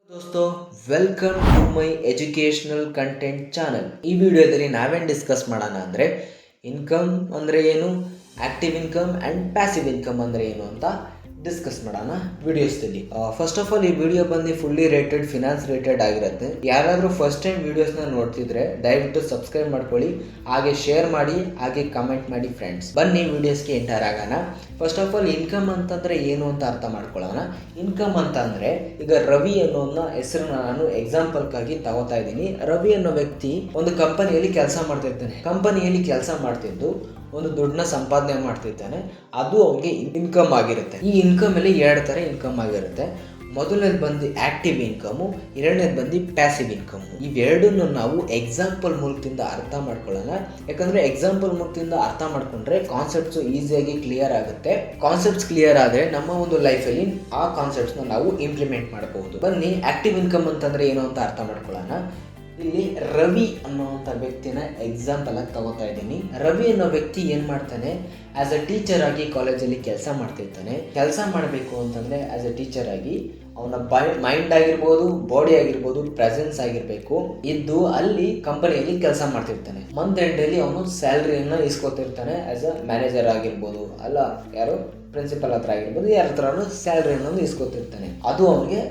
ದೋಸ್ತೋ, welcome to my educational content channel. ಈ ವಿಡಿಯೋದಲ್ಲಿ ನಾವೇನು ಡಿಸ್ಕಸ್ ಮಾಡೋಣ ಅಂದರೆ ಇನ್ಕಮ್ ಅಂದರೆ ಏನು, active income and passive income ಅಂದರೆ ಏನು ಅಂತ ಡಿಸ್ಕಸ್ ಮಾಡೋಣ ವಿಡಿಯೋಸ್ದಲ್ಲಿ. ಫಸ್ಟ್ ಆಫ್ ಆಲ್ ಈ ವಿಡಿಯೋ ಬಂದು ಫುಲ್ಲಿ ರೇಟೆಡ್, ಫಿನಾನ್ಸ್ ರೇಟೆಡ್ ಆಗಿರುತ್ತೆ. ಯಾರಾದರೂ ಫಸ್ಟ್ ಟೈಮ್ ವಿಡಿಯೋಸ್ನ ನೋಡ್ತಿದ್ರೆ ದಯವಿಟ್ಟು ಸಬ್ಸ್ಕ್ರೈಬ್ ಮಾಡ್ಕೊಳ್ಳಿ, ಹಾಗೆ ಶೇರ್ ಮಾಡಿ, ಹಾಗೆ ಕಮೆಂಟ್ ಮಾಡಿ ಫ್ರೆಂಡ್ಸ್. ಬನ್ನಿ ವಿಡಿಯೋಸ್ಗೆ ಎಂಟರ್ ಆಗೋಣ. ಫಸ್ಟ್ ಆಫ್ ಆಲ್ ಇನ್ಕಮ್ ಅಂತಂದರೆ ಏನು ಅಂತ ಅರ್ಥ ಮಾಡ್ಕೊಳ್ಳೋಣ. ಇನ್ಕಮ್ ಅಂತ ಅಂದರೆ, ಈಗ ರವಿ ಅನ್ನೋ ಹೆಸರನ್ನ ನಾನು ಎಕ್ಸಾಂಪಲ್ಗಾಗಿ ತಗೋತಾ ಇದ್ದೀನಿ. ರವಿ ಅನ್ನೋ ವ್ಯಕ್ತಿ ಒಂದು ಕಂಪನಿಯಲ್ಲಿ ಕೆಲಸ ಮಾಡ್ತಿರ್ತಾನೆ. ಕಂಪನಿಯಲ್ಲಿ ಕೆಲಸ ಮಾಡ್ತಿದ್ದು ಒಂದು ದುಡ್ಡನ್ನ ಸಂಪಾದನೆ ಮಾಡ್ತಿರ್ತಾನೆ. ಅದು ಅವನಿಗೆ ಇನ್ಕಮ್ ಆಗಿರುತ್ತೆ. ಈ ಇನ್ಕಮ್ ಅಲ್ಲಿ ಎರಡು ಥರ ಇನ್ಕಮ್ ಆಗಿರುತ್ತೆ. ಮೊದಲನೇದು ಬಂದು ಆಕ್ಟಿವ್ ಇನ್ಕಮು, ಎರಡನೇದು ಬಂದು ಪ್ಯಾಸಿವ್ ಇನ್ಕಮ್. ಇವೆರಡನ್ನು ನಾವು ಎಕ್ಸಾಂಪಲ್ ಮೂಲಕದಿಂದ ಅರ್ಥ ಮಾಡ್ಕೊಳ್ಳೋಣ. ಯಾಕಂದ್ರೆ ಎಕ್ಸಾಂಪಲ್ ಮೂಲಕದಿಂದ ಅರ್ಥ ಮಾಡ್ಕೊಂಡ್ರೆ ಕಾನ್ಸೆಪ್ಟ್ಸ್ ಈಸಿಯಾಗಿ ಕ್ಲಿಯರ್ ಆಗುತ್ತೆ. ಕಾನ್ಸೆಪ್ಟ್ಸ್ ಕ್ಲಿಯರ್ ಆದರೆ ನಮ್ಮ ಒಂದು ಲೈಫಲ್ಲಿ ಆ ಕಾನ್ಸೆಪ್ಟ್ಸ್ನ ನಾವು ಇಂಪ್ಲಿಮೆಂಟ್ ಮಾಡಬಹುದು. ಬನ್ನಿ ಆಕ್ಟಿವ್ ಇನ್ಕಮ್ ಅಂತಂದ್ರೆ ಏನು ಅಂತ ಅರ್ಥ ಮಾಡ್ಕೊಳ್ಳೋಣ. ಇಲ್ಲಿ ರವಿ ಅನ್ನೋವಂಥ ವ್ಯಕ್ತಿನ ಎಕ್ಸಾಂಪಲ್ ಆಗಿ ತಗೋತಾ ಇದ್ದೀನಿ. ರವಿ ಅನ್ನೋ ವ್ಯಕ್ತಿ ಏನು ಮಾಡ್ತಾನೆ, ಆ್ಯಸ್ ಅ ಟೀಚರ್ ಆಗಿ ಕಾಲೇಜಲ್ಲಿ ಕೆಲಸ ಮಾಡ್ತಿರ್ತಾನೆ. ಕೆಲಸ ಮಾಡಬೇಕು ಅಂತಂದರೆ ಆ್ಯಸ್ ಅ ಟೀಚರ್ ಆಗಿ ಅವನ ಮೈಂಡ್ ಆಗಿರ್ಬೋದು, ಬಾಡಿ ಆಗಿರ್ಬೋದು, ಪ್ರೆಸೆನ್ಸ್ ಆಗಿರಬೇಕು ಇದ್ದು ಅಲ್ಲಿ ಕಂಪನಿಯಲ್ಲಿ ಕೆಲಸ ಮಾಡ್ತಿರ್ತಾನೆ. ಮಂತ್ ಎಂಡಲ್ಲಿ ಅವನು ಸ್ಯಾಲ್ರಿಯನ್ನು ಇಸ್ಕೊತಿರ್ತಾನೆ. ಆ್ಯಸ್ ಅ ಮ್ಯಾನೇಜರ್ ಆಗಿರ್ಬೋದು, ಅಲ್ಲ ಯಾರು ಪ್ರಿನ್ಸಿಪಲ್ ಹತ್ರ ಆಗಿರ್ಬೋದು, ಯಾರ ಹತ್ರನೂ ಸ್ಯಾಲ್ರಿಯನ್ನು ಇಸ್ಕೊತಿರ್ತಾನೆ. ಅದು ಅವನಿಗೆ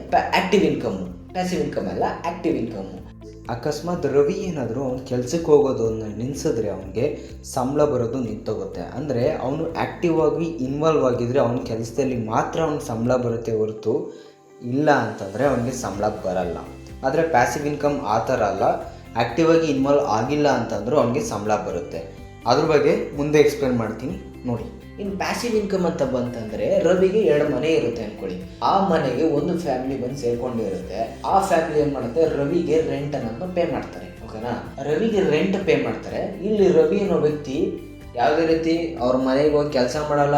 ಆಕ್ಟಿವ್ ಇನ್ಕಮ್. ಪ್ಯಾಸಿವ್ ಇನ್ಕಮ್ ಅಲ್ಲ, ಆಕ್ಟಿವ್ ಇನ್ಕಮ್. ಅಕಸ್ಮಾತ್ ರವಿ ಏನಾದರೂ ಅವ್ನು ಕೆಲ್ಸಕ್ಕೆ ಹೋಗೋದನ್ನ ನಿಲ್ಲಿಸಿದ್ರೆ ಅವನಿಗೆ ಸಂಬಳ ಬರೋದು ನಿಂತೋಗುತ್ತೆ. ಅಂದರೆ ಅವನು ಆ್ಯಕ್ಟಿವ್ ಆಗಿ ಇನ್ವಾಲ್ವ್ ಆಗಿದ್ದರೆ ಅವನ ಕೆಲಸದಲ್ಲಿ ಮಾತ್ರ ಅವ್ನಿಗೆ ಸಂಬಳ ಬರುತ್ತೆ ಹೊರತು ಇಲ್ಲ ಅಂತಂದರೆ ಅವನಿಗೆ ಸಂಬಳ ಬರಲ್ಲ. ಆದರೆ ಪ್ಯಾಸಿವ್ ಇನ್ಕಮ್ ಆ ಥರ ಅಲ್ಲ. ಆ್ಯಕ್ಟಿವ್ ಆಗಿ ಇನ್ವಾಲ್ವ್ ಆಗಿಲ್ಲ ಅಂತಂದರೂ ಅವನಿಗೆ ಸಂಬಳ ಬರುತ್ತೆ. ಅದ್ರ ಬಗ್ಗೆ ಮುಂದೆ ಎಕ್ಸ್ಪ್ಲೇನ್ ಮಾಡ್ತೀನಿ ನೋಡಿ. ಇನ್ನು ಪ್ಯಾಸಿವ್ ಇನ್ಕಮ್ ಅಂತ ಬಂತಂದರೆ, ರವಿಗೆ 2 ಮನೆ ಇರುತ್ತೆ ಅಂದ್ಕೊಳ್ಳಿ. ಆ ಮನೆಗೆ ಒಂದು ಫ್ಯಾಮಿಲಿ ಬಂದು ಸೇರ್ಕೊಂಡಿರುತ್ತೆ. ಆ ಫ್ಯಾಮಿಲಿ ಏನು ಮಾಡುತ್ತೆ, ರವಿಗೆ ರೆಂಟ್ ಅನ್ನೋದನ್ನ ಪೇ ಮಾಡ್ತಾರೆ. ಓಕೆನಾ, ರವಿಗೆ ರೆಂಟ್ ಪೇ ಮಾಡ್ತಾರೆ. ಇಲ್ಲಿ ರವಿ ಅನ್ನೋ ವ್ಯಕ್ತಿ ಯಾವುದೇ ರೀತಿ ಅವ್ರ ಮನೆಗೆ ಹೋಗಿ ಕೆಲಸ ಮಾಡಲ್ಲ,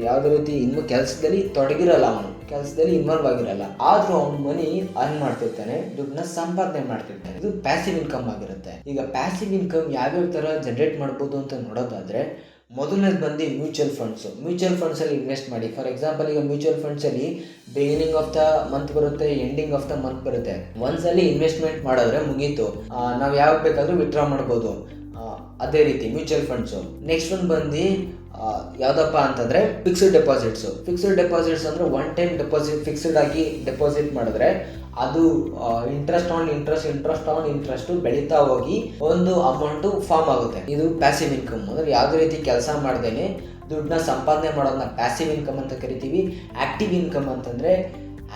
ಯಾವುದೇ ರೀತಿ ಇನ್ನು ಕೆಲಸದಲ್ಲಿ ತೊಡಗಿರಲ್ಲ, ಅವನು ಕೆಲಸದಲ್ಲಿ ಇನ್ವಾಲ್ವ್ ಆಗಿರಲ್ಲ. ಆದರೂ ಅವ್ನ ಮನಿ ಅರ್ನ್ ಮಾಡ್ತಿರ್ತಾನೆ, ದುಡ್ಡನ್ನ ಸಂಪಾದನೆ ಮಾಡ್ತಿರ್ತಾನೆ. ಇದು ಪ್ಯಾಸಿವ್ ಇನ್ಕಮ್ ಆಗಿರುತ್ತೆ. ಈಗ ಪ್ಯಾಸಿವ್ ಇನ್ಕಮ್ ಯಾವ್ಯಾವ ಥರ ಜನರೇಟ್ ಮಾಡ್ಬೋದು ಅಂತ ನೋಡೋದಾದರೆ, ಮೊದಲನೇದು ಬಂದು ಮ್ಯೂಚುವಲ್ ಫಂಡ್ಸು. ಮ್ಯೂಚುವಲ್ ಫಂಡ್ಸಲ್ಲಿ ಇನ್ವೆಸ್ಟ್ ಮಾಡಿ. ಫಾರ್ ಎಕ್ಸಾಂಪಲ್, ಈಗ ಮ್ಯೂಚುವಲ್ ಫಂಡ್ಸಲ್ಲಿ ಬಿಗಿನಿಂಗ್ ಆಫ್ ದ ಮಂತ್ ಬರುತ್ತೆ, ಎಂಡಿಂಗ್ ಆಫ್ ದ ಮಂತ್ ಬರುತ್ತೆ. ಒಂದ್ಸಲಿ ಇನ್ವೆಸ್ಟ್ಮೆಂಟ್ ಮಾಡಿದ್ರೆ ಮುಗೀತು, ನಾವು ಯಾವಾಗ ಬೇಕಾದರೂ ವಿತ್ಡ್ರಾ ಮಾಡ್ಬೋದು. ಅದೇ ರೀತಿ ಮ್ಯೂಚುವಲ್ ಫಂಡ್ಸು. ನೆಕ್ಸ್ಟ್ ಒಂದು ಬಂದು ಯಾವುದಪ್ಪ ಅಂತಂದರೆ ಫಿಕ್ಸ್ಡ್ ಡೆಪಾಸಿಟ್ಸು. ಫಿಕ್ಸ್ಡ್ ಡೆಪಾಸಿಟ್ಸ್ ಅಂದರೆ ಒನ್ ಟೈಮ್ ಡೆಪಾಸಿಟ್ ಫಿಕ್ಸ್ಡ್ ಆಗಿ ಡೆಪಾಸಿಟ್ ಮಾಡಿದ್ರೆ ಅದು ಇಂಟ್ರೆಸ್ಟ್ ಆನ್ ಇಂಟ್ರೆಸ್ಟ್ ಬೆಳೀತಾ ಹೋಗಿ ಒಂದು ಅಮೌಂಟು ಫಾರ್ಮ್ ಆಗುತ್ತೆ. ಇದು ಪ್ಯಾಸಿವ್ ಇನ್ಕಮ್. ಅಂದರೆ ಯಾವುದೇ ರೀತಿ ಕೆಲಸ ಮಾಡ್ದೇನೆ ದುಡ್ಡನ್ನ ಸಂಪಾದನೆ ಮಾಡೋದನ್ನ ಪ್ಯಾಸಿವ್ ಇನ್ಕಮ್ ಅಂತ ಕರಿತೀವಿ. ಆ್ಯಕ್ಟಿವ್ ಇನ್ಕಮ್ ಅಂತಂದರೆ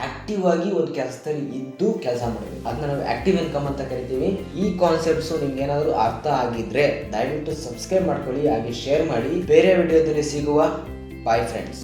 ಆ್ಯಕ್ಟಿವ್ ಆಗಿ ಒಂದು ಕೆಲಸದಲ್ಲಿ ಇದ್ದು ಕೆಲಸ ಮಾಡಬೇಕು, ಅದನ್ನ ನಾವು ಆ್ಯಕ್ಟಿವ್ ಇನ್ಕಮ್ ಅಂತ ಕರಿತೀವಿ. ಈ ಕಾನ್ಸೆಪ್ಟ್ಸು ನಿಮ್ಗೆ ಏನಾದರೂ ಅರ್ಥ ಆಗಿದ್ರೆ ದಯವಿಟ್ಟು ಸಬ್ಸ್ಕ್ರೈಬ್ ಮಾಡ್ಕೊಳ್ಳಿ, ಹಾಗೆ ಶೇರ್ ಮಾಡಿ. ಬೇರೆ ವಿಡಿಯೋದಲ್ಲಿ ಸಿಗುವ. Bye friends.